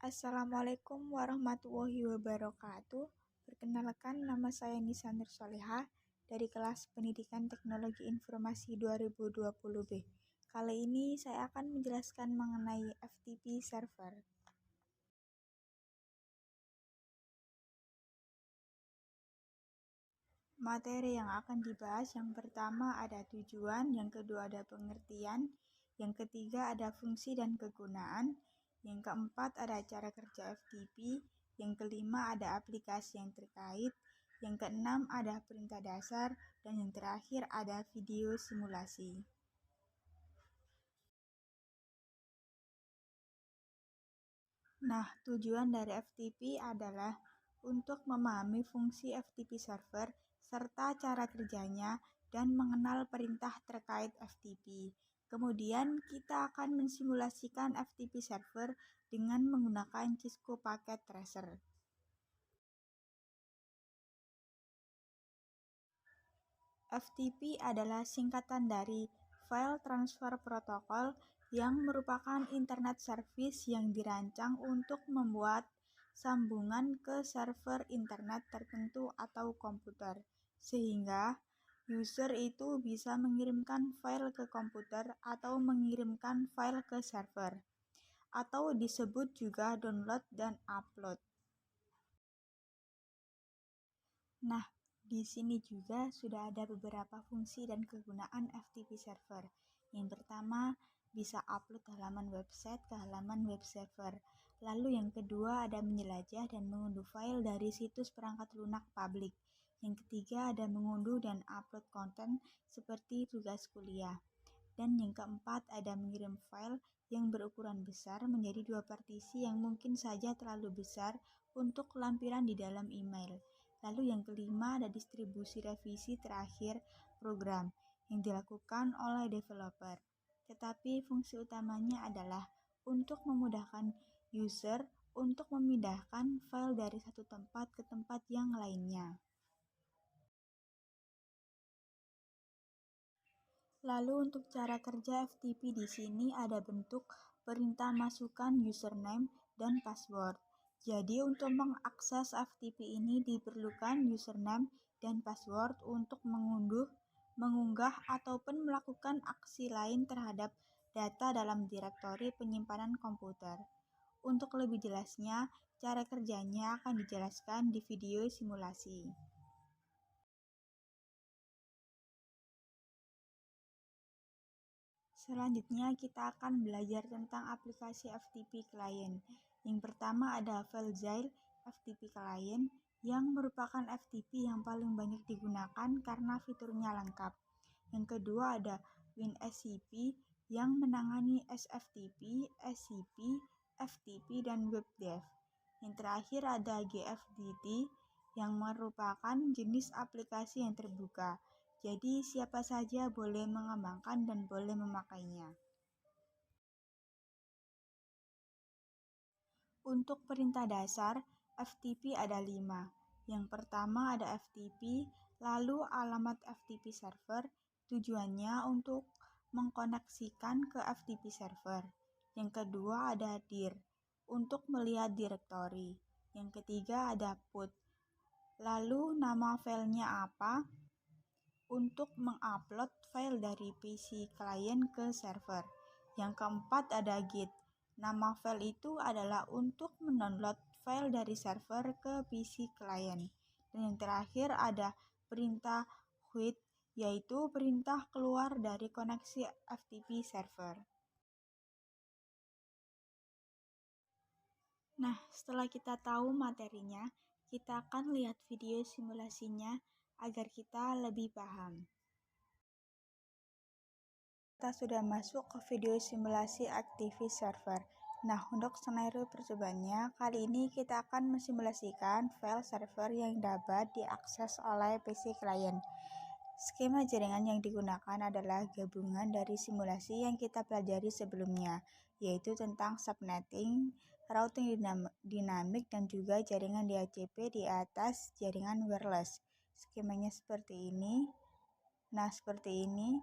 Assalamualaikum warahmatullahi wabarakatuh. Perkenalkan, nama saya Nisa Nursolihah dari kelas Pendidikan Teknologi Informasi 2020B. Kali ini saya akan menjelaskan mengenai FTP server. Materi yang akan dibahas yang pertama ada tujuan, yang kedua ada pengertian, yang ketiga ada fungsi dan kegunaan, yang keempat ada cara kerja FTP, yang kelima ada aplikasi yang terkait, yang keenam ada perintah dasar, dan yang terakhir ada video simulasi. Nah, tujuan dari FTP adalah untuk memahami fungsi FTP server serta cara kerjanya dan mengenal perintah terkait FTP. Kemudian kita akan mensimulasikan FTP server dengan menggunakan Cisco Packet Tracer. FTP adalah singkatan dari File Transfer Protocol yang merupakan internet service yang dirancang untuk membuat sambungan ke server internet tertentu atau komputer, sehingga user itu bisa mengirimkan file ke komputer atau mengirimkan file ke server, atau disebut juga download dan upload. Nah, di sini juga sudah ada beberapa fungsi dan kegunaan FTP server. Yang pertama, bisa upload halaman website ke halaman web server. Lalu yang kedua ada menjelajah dan mengunduh file dari situs perangkat lunak publik. Yang ketiga ada mengunduh dan upload konten seperti tugas kuliah. Dan yang keempat ada mengirim file yang berukuran besar menjadi dua partisi yang mungkin saja terlalu besar untuk lampiran di dalam email. Lalu yang kelima ada distribusi revisi terakhir program yang dilakukan oleh developer. Tetapi fungsi utamanya adalah untuk memudahkan user untuk memindahkan file dari satu tempat ke tempat yang lainnya. Lalu untuk cara kerja FTP di sini ada bentuk perintah masukkan username dan password. Jadi untuk mengakses FTP ini diperlukan username dan password untuk mengunggah ataupun melakukan aksi lain terhadap data dalam direktori penyimpanan komputer. Untuk lebih jelasnya, cara kerjanya akan dijelaskan di video simulasi. Selanjutnya kita akan belajar tentang aplikasi FTP Client. Yang pertama ada FileZilla FTP Client yang merupakan FTP yang paling banyak digunakan karena fiturnya lengkap. Yang kedua ada WinSCP yang menangani SFTP, SCP, FTP, dan WebDev. Yang terakhir ada GFDT yang merupakan jenis aplikasi yang terbuka. Jadi siapa saja boleh mengembangkan dan boleh memakainya. Untuk perintah dasar, FTP ada 5. Yang pertama ada FTP, lalu alamat FTP server, tujuannya untuk mengkoneksikan ke FTP server. Yang kedua ada dir, untuk melihat direktori. Yang ketiga ada put, lalu nama filenya apa, untuk mengupload file dari PC klien ke server. Yang keempat ada git. Nama file itu adalah untuk mendownload file dari server ke PC klien. Dan yang terakhir ada perintah quit, yaitu perintah keluar dari koneksi FTP server. Nah, setelah kita tahu materinya, kita akan lihat video simulasinya agar kita lebih paham. Kita sudah masuk ke video simulasi FTP server. Nah, untuk skenario percobaannya, kali ini kita akan mensimulasikan file server yang dapat diakses oleh PC klien. Skema jaringan yang digunakan adalah gabungan dari simulasi yang kita pelajari sebelumnya, yaitu tentang subnetting, routing dinamik, dan juga jaringan DHCP di atas jaringan wireless. Skemanya seperti ini. Nah, seperti ini.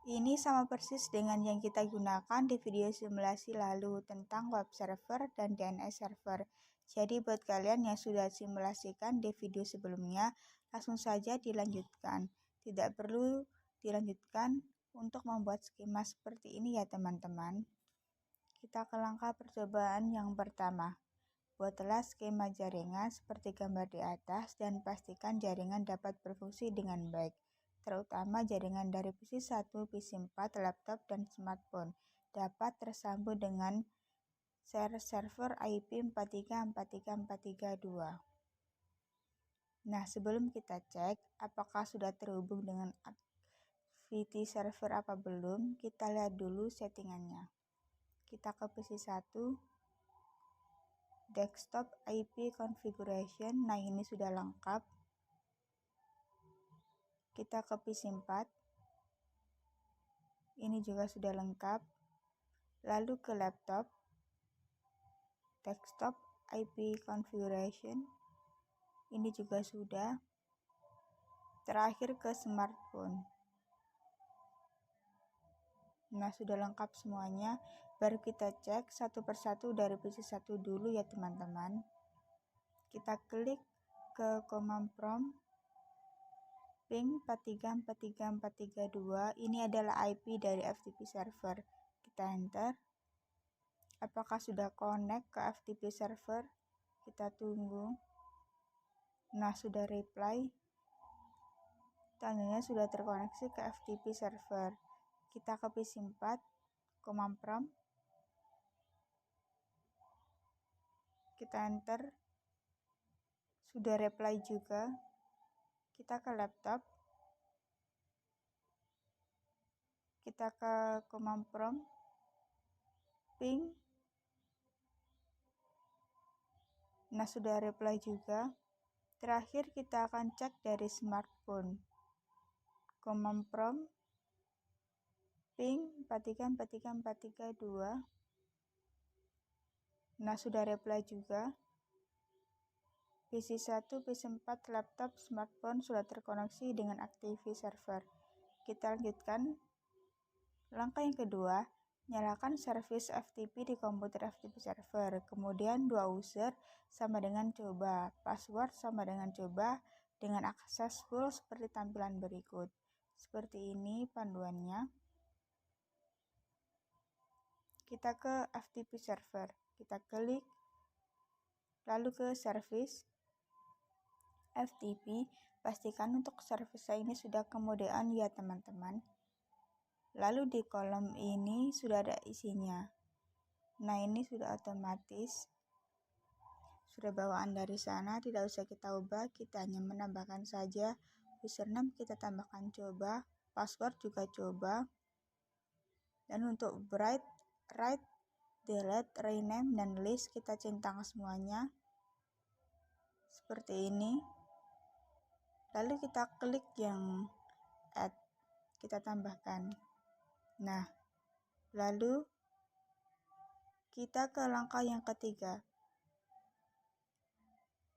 Ini sama persis dengan yang kita gunakan di video simulasi lalu tentang web server dan DNS server. Jadi buat kalian yang sudah simulasikan di video sebelumnya, langsung saja dilanjutkan. Tidak perlu dilanjutkan untuk membuat skema seperti ini ya teman-teman. Kita ke langkah percobaan yang pertama. Buatlah skema jaringan seperti gambar di atas dan pastikan jaringan dapat berfungsi dengan baik, terutama jaringan dari PC1, PC4, laptop, dan smartphone dapat tersambung dengan server IP 4343432. Nah, sebelum kita cek apakah sudah terhubung dengan activity server apa belum, kita lihat dulu settingannya. Kita ke PC1, desktop IP configuration, nah ini sudah lengkap. Kita ke PC4, ini juga sudah lengkap. Lalu ke laptop, desktop IP configuration, ini juga sudah. Terakhir ke smartphone. Nah, sudah lengkap semuanya. Baru kita cek satu persatu dari PC1 dulu ya teman-teman. Kita klik ke command prompt ping 4343432. Ini adalah IP dari FTP server. Kita enter. Apakah sudah connect ke FTP server? Kita tunggu. Nah, sudah reply. Tandanya sudah terkoneksi ke FTP server. Kita ke PC4, command prompt. Kita enter. Sudah reply juga. Kita ke laptop. Kita ke command prompt ping. Nah, sudah reply juga. Terakhir kita akan cek dari smartphone. Command prompt ping 4343432. Nah, sudah reply juga. PC1, PC4, laptop, smartphone sudah terkoneksi dengan Activity server. Kita lanjutkan. Langkah yang kedua, nyalakan service FTP di komputer FTP server. Kemudian dua user sama dengan coba, password sama dengan coba, dengan akses full seperti tampilan berikut. Seperti ini panduannya. Kita ke FTP server. Kita klik, lalu ke service FTP. Pastikan untuk service ini sudah kemudian ya teman-teman. Lalu di kolom ini sudah ada isinya. Nah, ini sudah otomatis. Sudah bawaan dari sana, tidak usah kita ubah, kita hanya menambahkan saja. Username kita tambahkan coba, password juga coba. Dan untuk write, delete, rename, dan list kita centang semuanya. Seperti ini. Lalu kita klik yang add, kita tambahkan. Nah, lalu kita ke langkah yang ketiga.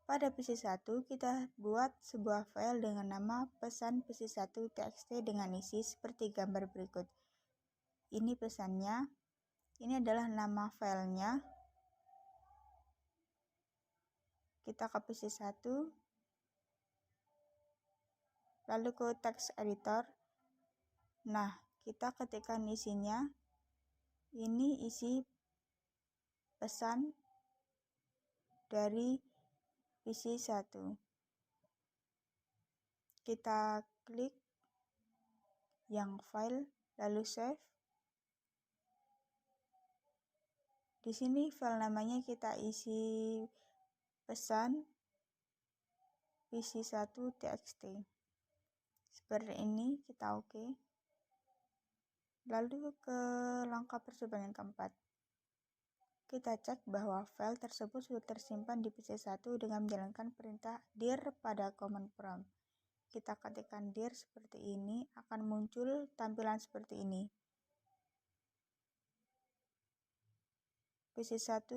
Pada PC1 kita buat sebuah file dengan nama pesan PC1.txt dengan isi seperti gambar berikut. Ini pesannya. Ini adalah nama filenya. Kita ke PC1. Lalu ke text editor. Nah, kita ketikkan isinya. Ini isi pesan dari PC1. Kita klik yang file, lalu save. Di sini file namanya kita isi pesan PC1.txt. Seperti ini, kita oke. Lalu ke langkah percobaan yang keempat. Kita cek bahwa file tersebut sudah tersimpan di PC1 dengan menjalankan perintah dir pada command prompt. Kita ketikkan dir seperti ini, akan muncul tampilan seperti ini. PC1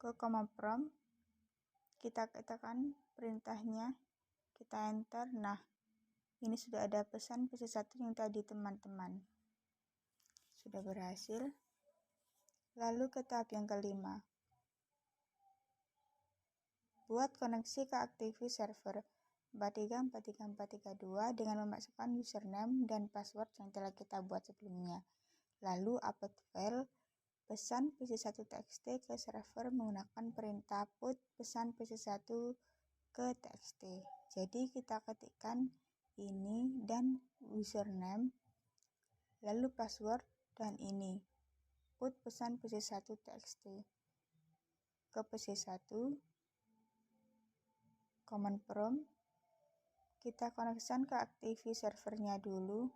ke command prompt, kita ketikkan perintahnya, kita enter. Nah, Ini sudah ada pesan PC1 yang tadi teman-teman. Sudah berhasil. Lalu ke tahap yang kelima. Buat koneksi ke Activity Server 4343432 dengan memasukkan username dan password yang telah kita buat sebelumnya. Lalu upload file pesan PC1.txt ke server menggunakan perintah put pesan PC1 ke txt. Jadi kita ketikkan ini dan username, lalu password dan ini. Put pesan PC1.txt ke PC1, command prompt, kita koneksikan ke Activity servernya dulu,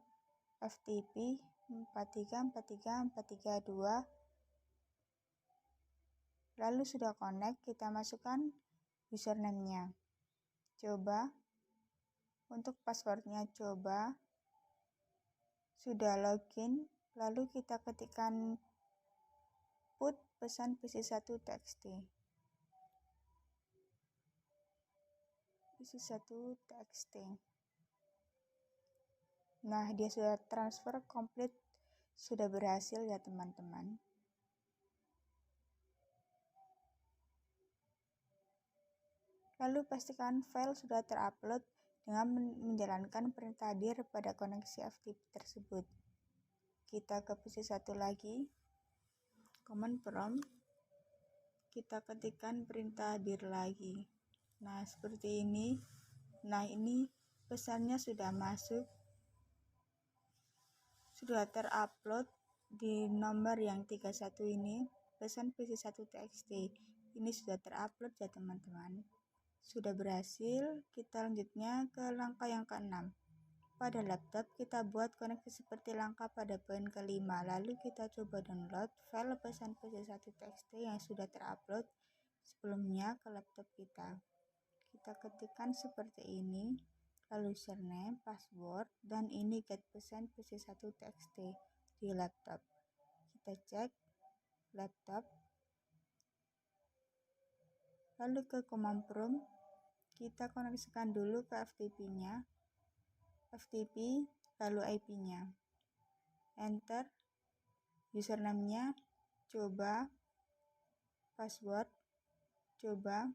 FTP 4343432. Lalu sudah connect, kita masukkan username-nya. Coba. Untuk passwordnya coba. Sudah login, lalu kita ketikkan put pesan PC1.txt. PC1.txt. Nah, dia sudah transfer complete, sudah berhasil ya teman-teman. Lalu pastikan file sudah terupload dengan menjalankan perintah dir pada koneksi FTP tersebut. Kita ke PC1 lagi, command prompt, kita ketikkan perintah dir lagi. Nah, seperti ini. Nah, ini pesannya sudah masuk, sudah terupload di nomor yang 31 ini, pesan PC1.txt. Ini sudah terupload ya teman-teman. Sudah berhasil, kita lanjutnya ke langkah yang ke-6. Pada laptop, kita buat koneksi seperti langkah pada poin ke-5. Lalu kita coba download file pesan PC1.txt yang sudah terupload sebelumnya ke laptop kita. Kita ketikkan seperti ini, lalu username, password, dan ini get pesan PC1.txt di laptop. Kita cek laptop, lalu ke command prompt, kita koneksikan dulu ke FTP-nya, FTP, lalu IP-nya. Enter, username-nya, coba, password, coba,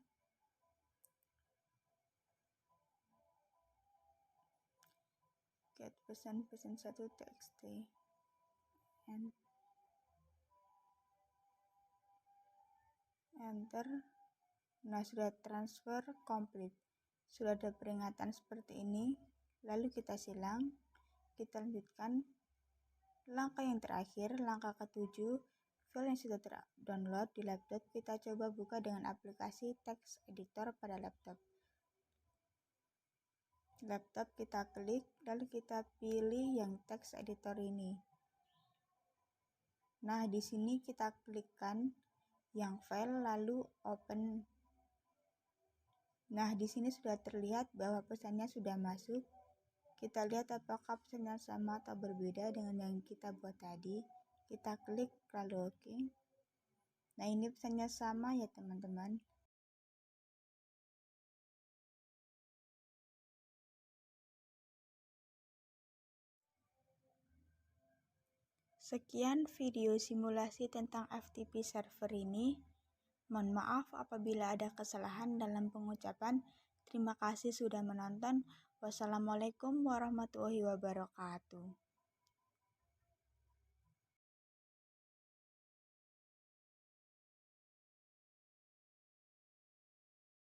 get pesan PC1.txt, enter. Nah, sudah transfer complete. Sudah ada peringatan seperti ini. Lalu kita silang. Kita lanjutkan langkah yang terakhir, langkah ke-7. File yang sudah terdownload di laptop kita coba buka dengan aplikasi text editor pada laptop. Laptop kita klik, lalu kita pilih yang text editor ini. Nah, di sini kita klikkan yang file lalu open. Nah, di sini sudah terlihat bahwa pesannya sudah masuk. Kita lihat apakah pesannya sama atau berbeda dengan yang kita buat tadi. Kita klik lalu oke. Nah, ini pesannya sama ya teman-teman. Sekian video simulasi tentang FTP server ini. Mohon maaf apabila ada kesalahan dalam pengucapan. Terima kasih sudah menonton. Wassalamualaikum warahmatullahi wabarakatuh.